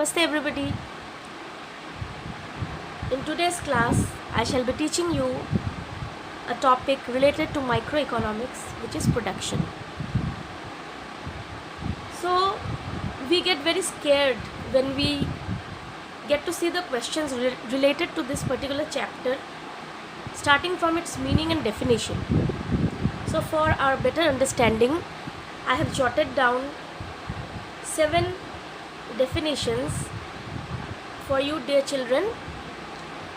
Namaste everybody. In today's class, I shall be teaching you a topic related to microeconomics, which is production. So, we get very scared when we get to see the questions related to this particular chapter, starting from its meaning and definition. So, for our better understanding, I have jotted down 7 definitions for you, dear children,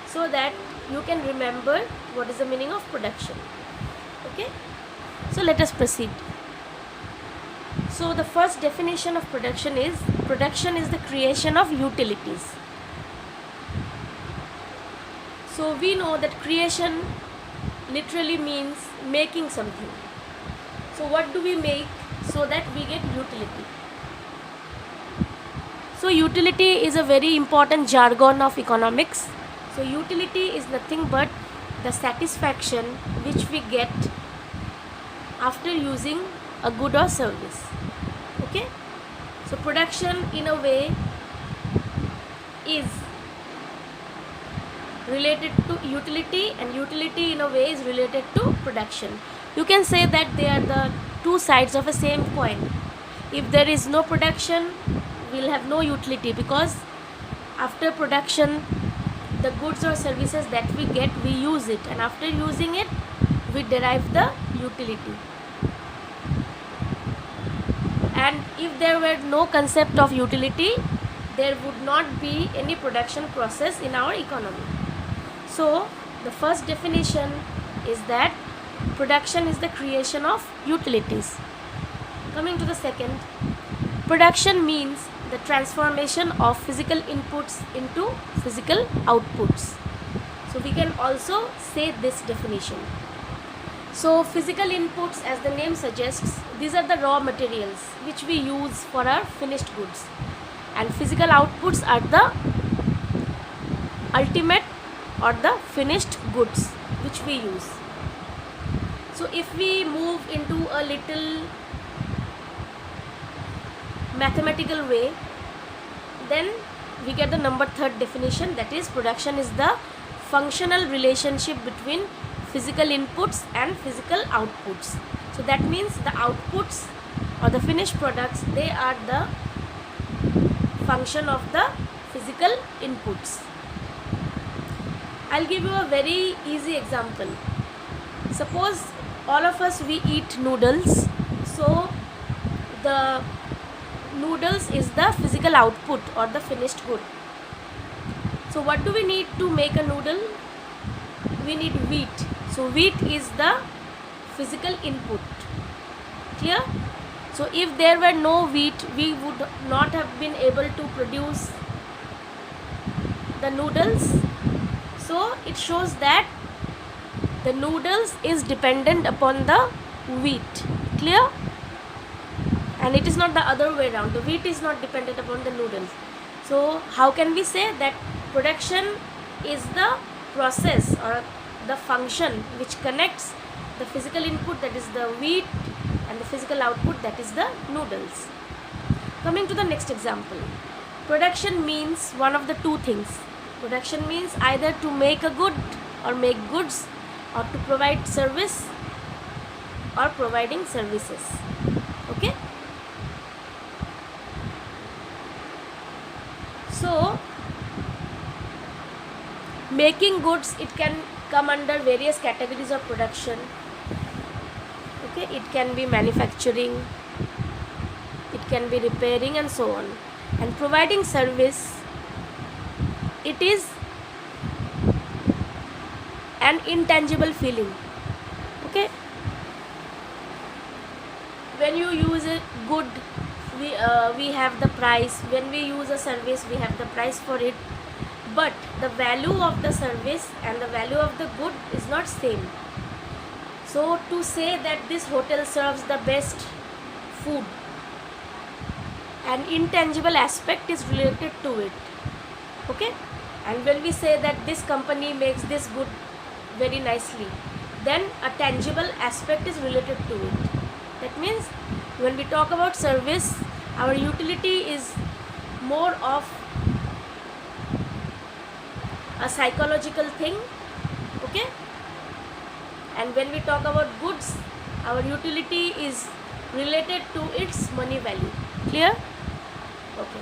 so that you can remember what is the meaning of production. Okay, so let us proceed. So the first definition of production is the creation of utilities. So we know that creation literally means making something. So what do we make so that we get utility? So utility is a very important jargon of economics. So utility is nothing but the satisfaction which we get after using a good or service. Okay, so production in a way is related to utility, and utility in a way is related to production. You can say that they are the two sides of a same coin. If there is no production, we'll have no utility, because after production, the goods or services that we get, we use it, and after using it, we derive the utility. And if there were no concept of utility, there would not be any production process in our economy. So the first definition is that production is the creation of utilities. Coming to the second, production means the transformation of physical inputs into physical outputs. So we can also say this definition. So physical inputs, as the name suggests, these are the raw materials which we use for our finished goods, and physical outputs are the ultimate or the finished goods which we use. So if we move into a little mathematical way, then we get the number third definition, that is production is the functional relationship between physical inputs and physical outputs. So that means the outputs or the finished products, they are the function of the physical inputs. I'll give you a very easy example. Suppose all of us, we eat noodles. So the noodles is the physical output or the finished good. So what do we need to make a noodle? We need wheat. So wheat is the physical input. Clear? So if there were no wheat, we would not have been able to produce the noodles. So it shows that the noodles is dependent upon the wheat. Clear? And it is not the other way around. The wheat is not dependent upon the noodles. So how can we say that production is the process or the function which connects the physical input, that is the wheat, and the physical output, that is the noodles? Coming to the next example, production means one of the two things. Production means either to make a good or make goods, or to provide service or providing services. Okay? So making goods, it can come under various categories of production. Okay, it can be manufacturing, it can be repairing, and so on. And providing service, it is an intangible feeling. Okay, when you use a good, we have the price. When we use a service, we have the price for it, but the value of the service and the value of the good is not same. So to say that this hotel serves the best food, an intangible aspect is related to it. Okay, and when we say that this company makes this good very nicely, then a tangible aspect is related to it. That means when we talk about service, our utility is more of a psychological thing. Okay, and when we talk about goods, our utility is related to its money value. Clear? Okay,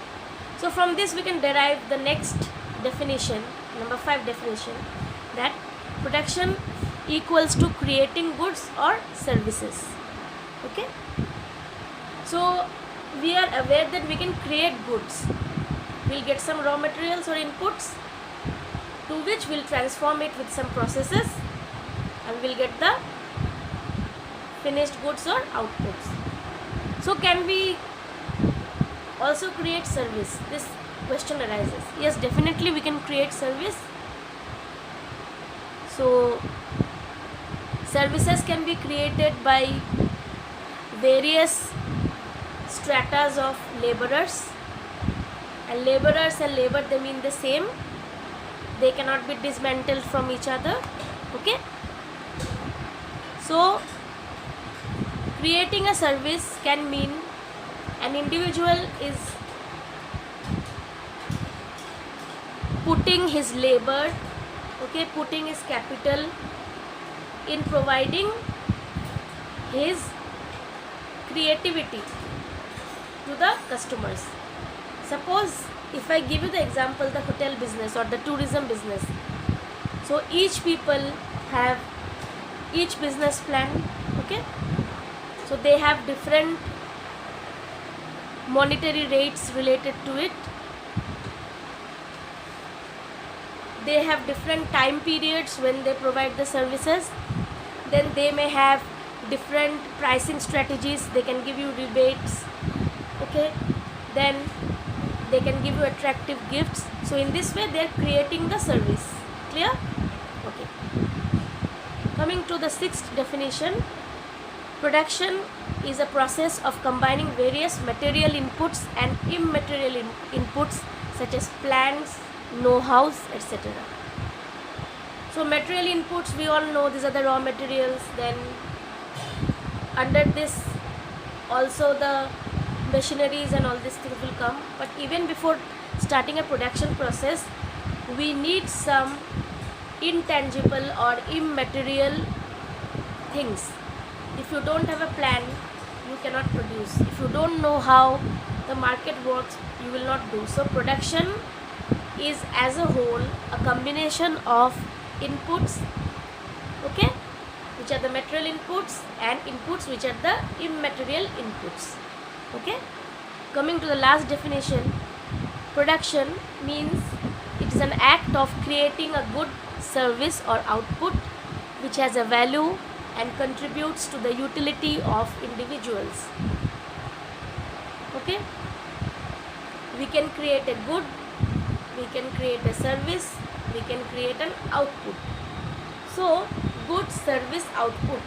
so from this we can derive the next definition, number 5 definition, that production equals to creating goods or services. Okay, so we are aware that we can create goods. We'll get some raw materials or inputs, to which we'll transform it with some processes, and we'll get the finished goods or outputs. So can we also create service? This question arises. Yes, definitely we can create service. So services can be created by various stratas of laborers, and laborers and labor, they mean the same. They cannot be dismantled from each other. Okay, so creating a service can mean an individual is putting his labor, okay, putting his capital in providing his creativity to the customers. Suppose if I give you the example, the hotel business or the tourism business. So each people have each business plan. Okay, so they have different monetary rates related to it. They have different time periods when they provide the services. Then they may have different pricing strategies. They can give you rebates. Okay, then they can give you attractive gifts. So in this way they are creating the service. Clear? Okay, coming to the 6th definition, production is a process of combining various material inputs and immaterial inputs such as plants, know-hows, etc. So material inputs, we all know these are the raw materials. Then under this also the machineries and all these things will come. But even before starting a production process, we need some intangible or immaterial things. If you don't have a plan, you cannot produce. If you don't know how the market works, you will not do. So production is as a whole a combination of inputs, okay, which are the material inputs, and inputs which are the immaterial inputs. Okay, coming to the last definition, production means it is an act of creating a good service or output which has a value and contributes to the utility of individuals. Okay, we can create a good, we can create a service, we can create an output. So good, service, output,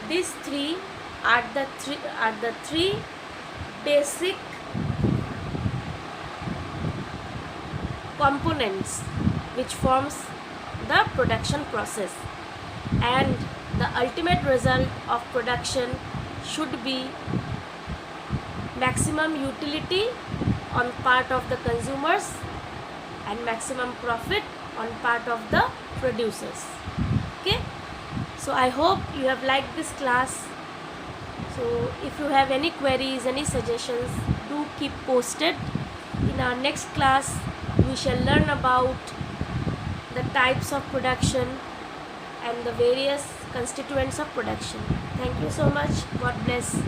these three are the three basic components which forms the production process, and the ultimate result of production should be maximum utility on part of the consumers and maximum profit on part of the producers. Okay, so I hope you have liked this class. So if you have any queries, any suggestions, do keep posted. In our next class we shall learn about the types of production and the various constituents of production. Thank you so much. God bless.